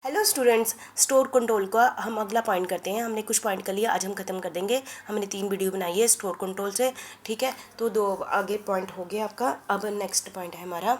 Hello students, store control का हम अगला पॉइंट करते हैं। हमने कुछ पॉइंट कर लिया, आज हम खत्म कर देंगे। हमने 3 वीडियो बनाई है स्टोर कंट्रोल से, ठीक है। तो 2 आगे पॉइंट हो गया आपका। अब नेक्स्ट पॉइंट है हमारा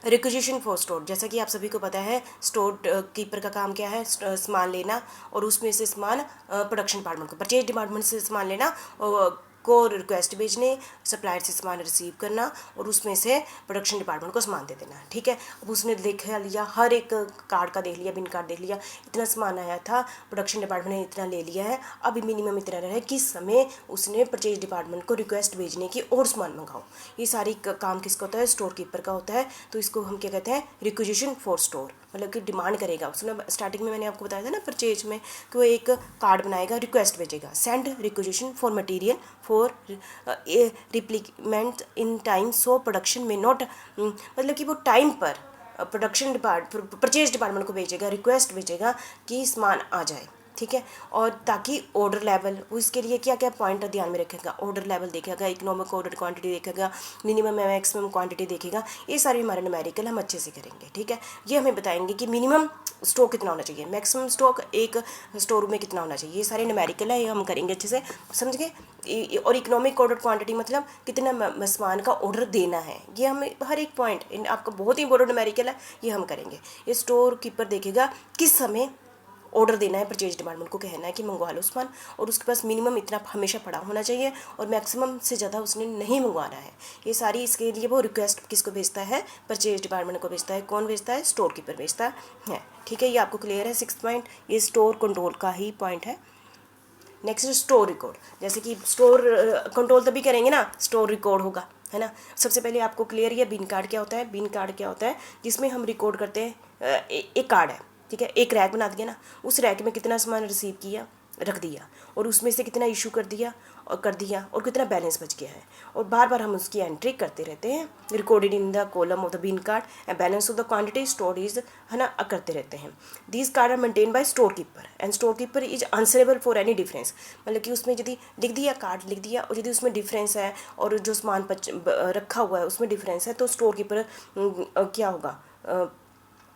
रिक्विजिशन फॉर स्टोर। जैसा कि आप सभी को पता है, स्टोर कीपर का काम क्या है? सामान लेना और उसमें से सामान प्रोडक्शन डिपार्टमेंट को, परचेज डिपार्टमेंट से सामान लेना और को रिक्वेस्ट भेजने, सप्लायर से सामान रिसीव करना और उसमें से प्रोडक्शन डिपार्टमेंट को सामान दे देना, ठीक है। अब उसने देख लिया, हर एक कार्ड का देख लिया, बिन कार्ड देख लिया, इतना सामान आया था, प्रोडक्शन डिपार्टमेंट ने इतना ले लिया है, अब मिनिमम इतना रहा है, किस समय उसने परचेज डिपार्टमेंट को रिक्वेस्ट भेजने की और सामान मंगाओ। ये सारी काम किसका होता है? स्टोर कीपर का होता है। तो इसको हम क्या कहते हैं? रिक्विजिशन फॉर स्टोर, मतलब कि डिमांड करेगा। उसने स्टार्टिंग में मैंने आपको बताया था ना, परचेज में, कि वो एक कार्ड बनाएगा, रिक्वेस्ट भेजेगा, send requisition for material for replacement in time so production में नॉट, मतलब कि वो टाइम पर प्रोडक्शन परचेज डिपार्टमेंट को भेजेगा, रिक्वेस्ट भेजेगा कि सामान आ जाए, ठीक है। और ताकि ऑर्डर लेवल, उसके लिए क्या क्या पॉइंट ध्यान में रखेगा? ऑर्डर लेवल देखेगा, इकोनॉमिक ऑर्डर क्वांटिटी देखेगा, मिनिमम मैक्सिमम क्वांटिटी देखेगा। ये सारे हमारे न्यूमेरिकल हम अच्छे से करेंगे, ठीक है। ये हमें बताएंगे कि मिनिमम स्टॉक कितना होना चाहिए, मैक्सिमम स्टॉक एक स्टोर रूम में कितना होना चाहिए। ये सारे न्यूमेरिकल है, ये हम करेंगे अच्छे से, समझ गए। और इकोनॉमिक ऑर्डर क्वांटिटी मतलब कितना सामान का ऑर्डर देना है। ये हमें हर एक पॉइंट आपका बहुत ही इंपॉर्टेंट न्यूमेरिकल है, ये हम करेंगे। ये स्टोर कीपर देखेगा किस समय ऑर्डर देना है, परचेज डिपार्टमेंट को कहना है कि मंगवा लो सामान, और उसके पास मिनिमम इतना हमेशा पड़ा होना चाहिए और मैक्सिमम से ज़्यादा उसने नहीं मंगवाना है। ये सारी, इसके लिए वो रिक्वेस्ट किसको भेजता है? परचेज डिपार्टमेंट को भेजता है। कौन भेजता है? स्टोर कीपर भेजता है, ठीक है। ये आपको क्लियर है? 6th पॉइंट ये स्टोर कंट्रोल का ही पॉइंट है। नेक्स्ट स्टोर रिकॉर्ड, जैसे कि स्टोर कंट्रोल तभी करेंगे ना, स्टोर रिकॉर्ड होगा, है ना। सबसे पहले आपको क्लियर है बिन कार्ड क्या होता है? बिन कार्ड क्या होता है? जिसमें हम रिकॉर्ड करते हैं, एक कार्ड है, ठीक है, एक रैक बना दिया ना, उस रैक में कितना सामान रिसीव किया, रख दिया, और उसमें से कितना इशू कर दिया और कितना बैलेंस बच गया है, और बार बार हम उसकी एंट्री करते रहते हैं। Recorded in the column of the bin card and balance of the quantity store is, है ना, करते रहते हैं। These card are maintain by store keeper and store keeper is answerable for any difference, मतलब कि उसमें यदि लिख दिया, कार्ड लिख दिया, और यदि उसमें डिफरेंस है और जो सामान रखा हुआ है उसमें डिफरेंस है, तो स्टोर कीपर क्या होगा?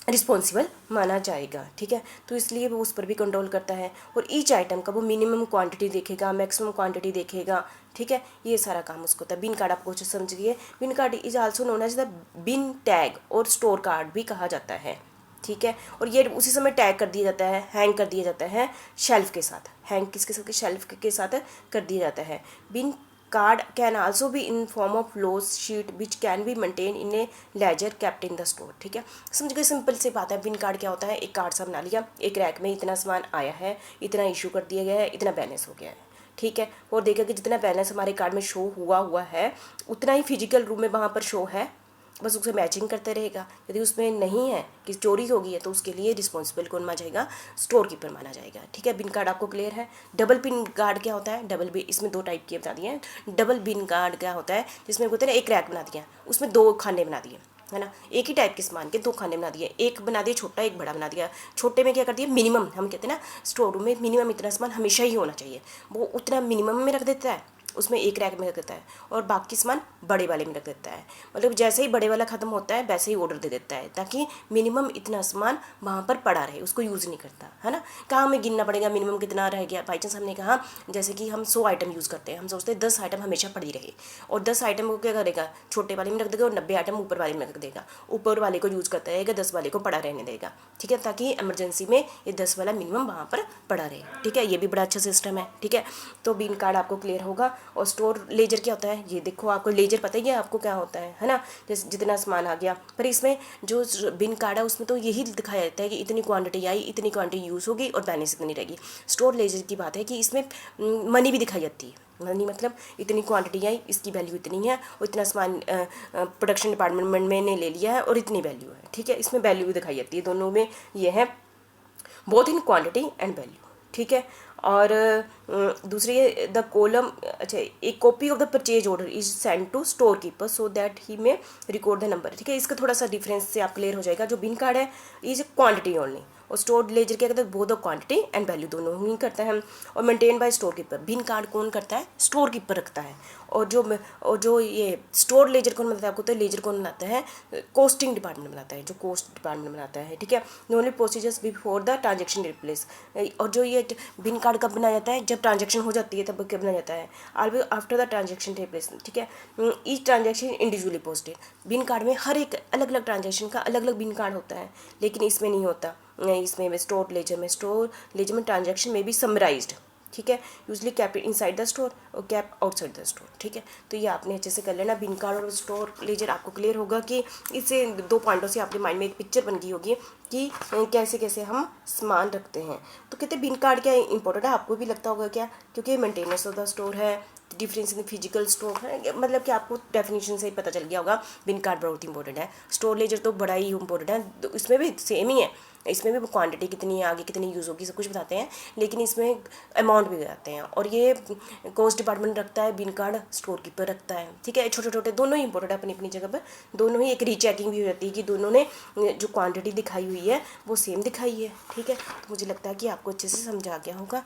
रिस्पॉन्सिबल माना जाएगा, ठीक है। तो इसलिए वो उस पर भी कंट्रोल करता है। और ईच आइटम का वो मिनिमम क्वांटिटी देखेगा, मैक्सिमम क्वांटिटी देखेगा, ठीक है। ये सारा काम उसको होता है। बिन कार्ड आपको कुछ समझ गए? Bin card is also known as the bin tag और स्टोर कार्ड भी कहा जाता है, ठीक है। और ये उसी समय टैग कर दिया जाता है, हैंग कर दिया जाता है शेल्फ के साथ। हैंग किसके साथ? शेल्फ के साथ कर दिया जाता है। Bin card can also be in form of flows sheet which can be maintain in a ledger kept in the store, ठीक है। समझ गए? सिंपल सी बात है। बिन कार्ड क्या होता है? एक कार्ड सा बना लिया, एक रैक में इतना सामान आया है, इतना इशू कर दिया गया है, इतना बैलेंस हो गया है, ठीक है। और देखा कि जितना बैलेंस हमारे कार्ड में शो हुआ है उतना ही फिजिकल रूम में वहाँ पर शो है, बस उसे मैचिंग करते रहेगा। यदि उसमें नहीं है कि चोरी हो गई है, तो उसके लिए रिस्पॉन्सिबल कौन माना जाएगा? स्टोर कीपर माना जाएगा, ठीक है। बिन कार्ड आपको क्लियर है? डबल बिन कार्ड क्या होता है? डबल बिन, इसमें 2 टाइप के बता दिए हैं। डबल बिन कार्ड क्या होता है? जिसमें होता है ना, एक रैक बना दिया, उसमें 2 खाने बना दिए, है ना, एक ही टाइप के सामान के 2 खाने बना दिए, एक बना दिया छोटा, एक बड़ा बना दिया। छोटे में क्या कर दिया? मिनिमम, हम कहते हैं ना स्टोर रूम में मिनिमम इतना सामान हमेशा ही होना चाहिए, वो उतना मिनिमम में रख देता है, उसमें एक रैक में रख देता है, और बाकी सामान बड़े वाले में रख देता है। मतलब जैसे ही बड़े वाला ख़त्म होता है वैसे ही ऑर्डर दे देता है, ताकि मिनिमम इतना सामान वहाँ पर पड़ा रहे, उसको यूज़ नहीं करता, है ना। कहाँ हमें गिनना पड़ेगा मिनिमम कितना रह गया? बाई चांस हमने कहा, जैसे कि हम 100 आइटम यूज़ करते हैं, हम सोचते हैं 10 आइटम हमेशा पड़ी रहे, और 10 आइटम को क्या करेगा? छोटे वाले में रख देगा और 90 आइटम ऊपर वाले में रख देगा। ऊपर वाले को यूज़ करता रहेगा, 10 वाले को पड़ा रहने देगा, ठीक है, ताकि इमरजेंसी में ये 10 वाला मिनिमम वहाँ पर पड़ा रहे, ठीक है। ये भी बड़ा अच्छा सिस्टम है, ठीक है। तो बिन कार्ड आपको क्लियर होगा। और स्टोर लेजर क्या होता है? ये देखो, आपको लेजर पता ही है आपको क्या होता है ना, जैसे जितना सामान आ गया। पर इसमें जो बिन कार्ड है उसमें तो यही दिखाया जाता है कि इतनी क्वांटिटी आई, इतनी क्वांटिटी यूज़ होगी और बैलेंस इतनी रहेगी। स्टोर लेजर की बात है कि इसमें मनी भी दिखाई जाती है। मनी मतलब इतनी क्वांटिटी आई, इसकी वैल्यू इतनी है, और इतना सामान प्रोडक्शन डिपार्टमेंट में ने ले लिया है और इतनी वैल्यू है, ठीक है। इसमें वैल्यू भी दिखाई जाती है, दोनों में ये है, both in quantity and value, ठीक है। और दूसरी द कॉलम, अच्छा, एक copy of the purchase order is send to store keeper so that he may record the number, ठीक है। इसका थोड़ा सा डिफरेंस से आप क्लियर हो जाएगा। जो बिन कार्ड है इज क्वांटिटी ओनली, और स्टोर लेजर क्या करता है? Both the quantity and value दोनों ही करता है। और maintain by store keeper, bin card कौन करता है? स्टोर कीपर रखता है, और जो ये स्टोर लेजर कौन बनाता है आपको, तो लेजर कौन बनाता है, कोस्टिंग डिपार्टमेंट बनाता है, जो कोस्ट डिपार्टमेंट बनाता है, ठीक है। Only procedures before the transaction replace. और जो ये बिन कार्ड कब बनाया जाता है, जब ट्रांजेक्शन हो जाती है तब कब बनाया जाता है, always after the transaction replace, ठीक है। Each transaction individually posted. Bin card में हर एक अलग अलग ट्रांजेक्शन का अलग अलग बिन कार्ड होता है, लेकिन इसमें नहीं होता। इसमें स्टोर लेजर में ट्रांजेक्शन में भी समराइज्ड, ठीक है। Usually cap inside the store और कैप आउटसाइड द स्टोर, ठीक है। तो ये आपने अच्छे से कर लेना। बिन कार्ड और स्टोर लेजर आपको क्लियर होगा कि इससे 2 पॉइंटों से आपके माइंड में एक पिक्चर बन गई होगी कि कैसे कैसे हम सामान रखते हैं। तो कहते हैं बिन कार्ड क्या इंपॉर्टेंट है, आपको भी लगता होगा क्या, क्योंकि मेंटेनेंस ऑफ द स्टोर है, डिफरेंस इन फिजिकल स्टोर है, मतलब कि आपको डेफिनेशन से ही पता चल गया होगा बिन कार्ड बहुत इंपॉर्टेंट है। स्टोर लेजर तो बड़ा ही इंपॉर्टेंट है, तो इसमें भी सेम ही है, इसमें भी क्वांटिटी कितनी है, आगे कितनी यूज़ होगी, सब कुछ बताते हैं, लेकिन इसमें अमाउंट भी बताते हैं। और ये कोस्ट डिपार्टमेंट रखता है, बिन कार्ड स्टोर कीपर रखता है, ठीक है। छोटे छोटे दोनों ही इंपॉर्टेंट है अपनी अपनी जगह पर, दोनों ही। एक रीचेकिंग भी हो जाती है कि दोनों ने जो क्वांटिटी दिखाई हुई है वो सेम दिखाई है, ठीक है। तो मुझे लगता है कि आपको अच्छे से समझा गया होगा,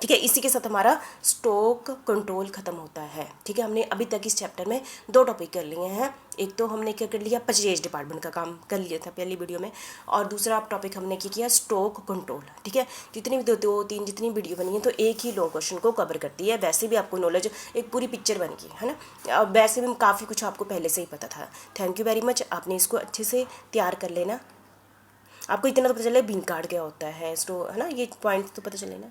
ठीक है। इसी के साथ हमारा स्टॉक कंट्रोल खत्म होता है, ठीक है। हमने अभी तक इस चैप्टर में 2 टॉपिक कर लिए हैं। एक तो हमने क्या कर लिया, परचेज डिपार्टमेंट का काम कर लिया था पहली वीडियो में, और दूसरा टॉपिक हमने क्या किया, स्टॉक कंट्रोल, ठीक है। जितनी भी 2-3 जितनी वीडियो बनी है तो एक ही लॉन्ग क्वेश्चन को कवर करती है। वैसे भी आपको नॉलेज एक पूरी पिक्चर बन गई है ना, और वैसे भी काफ़ी कुछ आपको पहले से ही पता था। थैंक यू वेरी मच, आपने इसको अच्छे से तैयार कर लेना। आपको इतना तो पता चले बिन कार्ड क्या होता है, स्टोर है ना, ये पॉइंट तो पता चले ना।